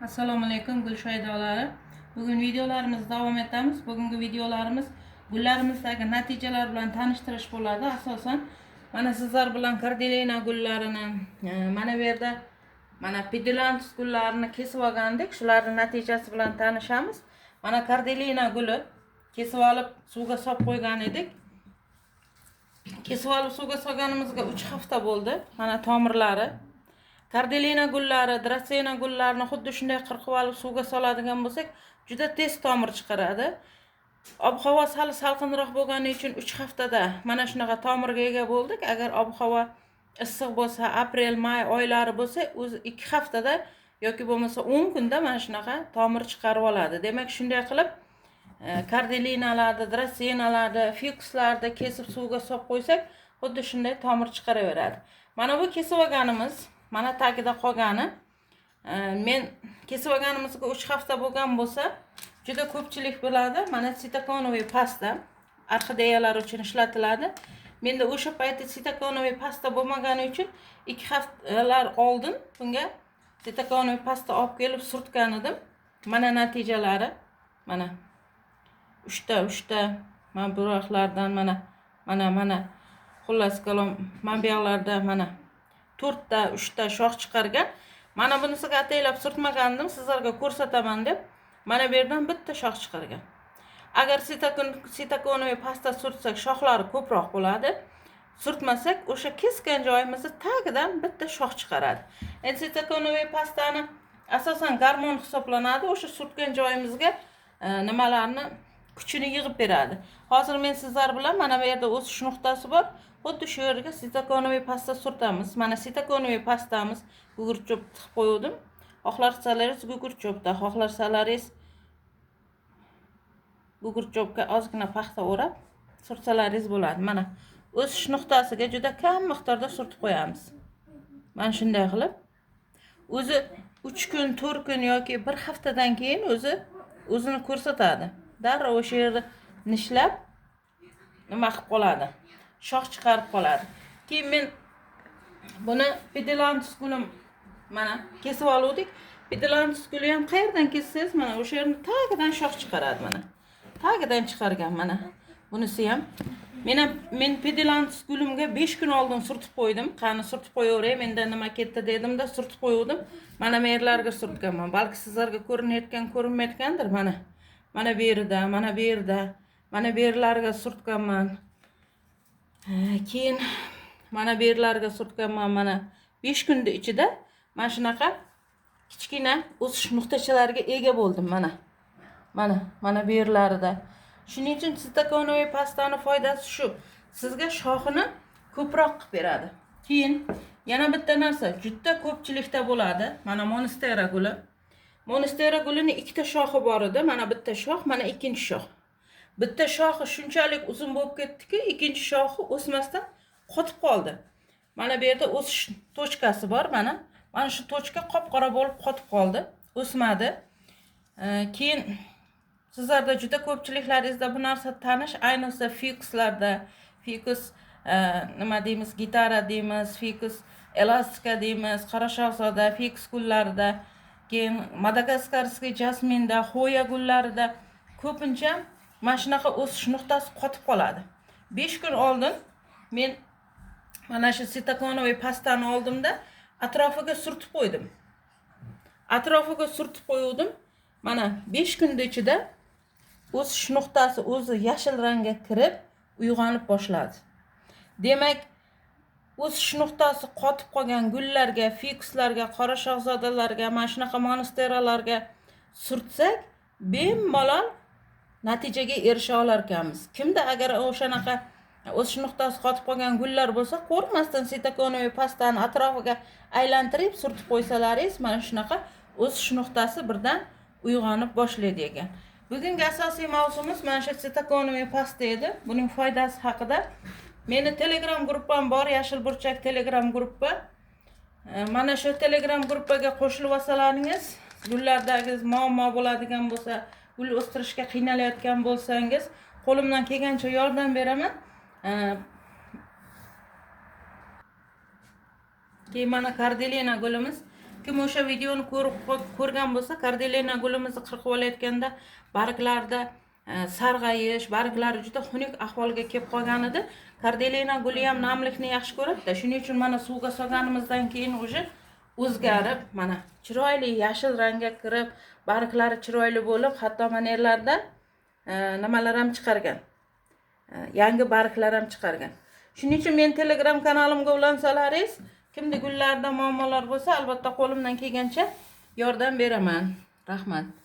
Assalomu alaykum Gulshoydolari. Bugun videolarimizni davom etamiz. Bugungi videolarimiz gullarimizdagi natijalar bilan tanishtirish bo'ladi. Asosan mana sizlar bilan kardelina gullarini, mana bu yerda mana pedilantus gullarini kesib olgandik. Shularning natijasi bilan tanishamiz. Mana kardelina guli kesib olib suvga solib qo'ygan edik. Kesib olib suvga solganimizga 3 hafta bo'ldi. Mana tomirlari kardelina gullari, dracena gullarini xuddi shunday qirqib olib suvga soladigan bo'lsak, juda tez tomir chiqaradi. Ob-havo salqinroq bo'lgani uchun 3 haftada mana shunaqa tomirga ega bo'ldik. Agar ob-havo issiq bo'lsa, aprel, may oylari bo'lsa, o'zi 2 haftada yoki bo'lmasa 10 kunda mana shunaqa tomir chiqarib oladi. Demak, shunday qilib kardelinalarni, dracenalarni, fikuslarni kesib suvga solib qo'ysak, xuddi shunday tomir chiqaraveradi. Mana bu kesib olganimiz mana tagida qolgani, men kesib olganimizga 3 hafta bo'lgan bo'lsa, juda ko'pchilik biladi. Mana sitakonoviy pasta orxideyalar uchun ishlatiladi. Menda o'sha payti sitakonoviy pasta bo'lmagani uchun 2 haftalar oldin bunga sitakonoviy pasta olib kelib surtgan edim. Mana natijalari. Mana 3 ta mana bu yoqlardan mana xullas kalom mana bu yoqlarda mana 4 ta 3 ta shox chiqargan. Mana bunisiga ataylab surtmagandim, sizlarga ko'rsataman deb. Mana bu yerdan bitta shox chiqargan. Agar sitakonoviy pasta surtsak shoxlari ko'proq bo'ladi. Surtmasak o'sha kesgan joyimizni tagidan bitta shox chiqaradi. Endi sitakonoviy pastani asosan gormon hisoblanadi. O'sha surtgan joyimizga nimalarni kuchini yig'ib beradi. Hozir men sizlar bilan mana bu yerda o'sish nuqtasi bor. Xuddi shu yerga sitakonoviy pasta surtamiz. Mana sitakonoviy pastamiz gugurt cho'p tiqib qo'ydim. Xohlarsangiz gugurt cho'pda, xohlarsangiz gugurt cho'pga ozgina paxta o'rab surtsalaringiz bo'ladi. Mana o'sish nuqtasiga juda kam miqdorda surtib qo'yamiz. Mana shunday qilib o'zi 3 kun, 4 kun yoki 1 haftadan keyin o'zini ko'rsatadi. Darrov o'sha yerda nishlab nima qilib qoladi? Shox chiqarib qoladi. Keyin men buni pedilantus gulim mana kesib oldik. Pedilantus guli ham qayerdan kessangiz mana o'sha yerni tagidan shox chiqaradi mana. Tagidan chiqargan mana. Bunisi ham men pedilantus gulimga 5 kun oldin surtib qo'ydim. Qani surtib qo'yaveray, menda nima ketdi dedimda surtib qo'ydim. Mana bu yerlarga surtganman. Balki sizlarga ko'rinmayotgandir mana. Mana bu yerda, mana bu yerda, mana bu yerlarga surtganman. Keyin mana bu yerlarga surtganman. Mana 5 kunda ichida mana shunaqa kichkina o'sish nuqtachalariga ega bo'ldim mana. Mana bu yerlarida. Shuning uchun sitakonoviy pastani foydasi shu. Sizga shoxini ko'proq qilib beradi. Keyin yana bitta narsa juda ko'pchilikda bo'ladi. Mana monstera guli. Monstera gulining 2 ta shoxi bor edi. Mana bitta shox, mana ikkinchi shox. Bitta shoxi shunchalik uzun bo'lib ketdiki, ikkinchi shoxi o'smasdan qotib qoldi. Mana bu yerda o'sish tochkasi bor, mana. Mana shu tochka qop-qora bo'lib qotib qoldi, o'smadi. Keyin sizlarda juda ko'pchiliklaringizda bu narsa tanish, ayniqsa fikuslarda, fikus nima deymiz, gitara deymiz, fikus elastika deymiz, qora shahzoda, fikus gullarida, keyin madagaskarskiy jasminda, xoya gullarida ko'pincha mana shunaqa o'sish nuqtasi qotib qoladi. 5 kun oldin men mana shu sitakonoviy pastani oldimda atrofiga surtib qo'ydim. Atrofiga surtib qo'ydim. Mana 5 kunda ichida o'sish nuqtasi o'zi yashil rangga kirib, uyg'onib boshladi. Demak, o'sish nuqtasi qotib qolgan gullarga, fikuslarga, qora shahzodalarga, mana shunaqa monsteralarga surtsak, bemalol natijaga erisha olar ekanmiz. Kimda agar o'shanaqa o'sish nuqtasi qotib qolgan gullar bo'lsa, qo'rqmasdan sitakonoviy pastani atrofiga aylantirib surtib qo'ysalaringiz, mana shunaqa o'sish nuqtasi birdan uyg'onib boshlaydi ekan. Bugungi asosiy mavzumiz mana shu sitakonoviy pasta edi. Buning foydasi haqida meni Telegram gruppam bor, Yashil burchak Telegram gruppa. Mana shu Telegram gruppaga qo'shilib olsalaringiz, gullardagi muammo bo'ladigan bo'lsa, gul o'stirishga qiynalayotgan bo'lsangiz, qo'limdan kelgancha yordam beraman. Keyin mana kardelina gulimiz kim o'sha videoni ko'rgan bo'lsa, kardelina gulimizni qirqib olayotganda barglarda sarg'ayish, barglari juda xunuk ahvolga kelib qolgan edi. Kardelina guli ham namlikni yaxshi ko'radi-da. Shuning uchun mana suvga solganimizdan keyin o'sha o'zgarib, mana chiroyli yashil rangga kirib, barglari chiroyli bo'lib, hatto mana yerlarda nimalar ham chiqargan. Yangi barglar ham chiqargan. Shuning uchun men Telegram kanalimga ulansalaringiz, kimda gullarda muammolar bo'lsa, albatta qo'limdan kelgancha yordam beraman. Rahmat.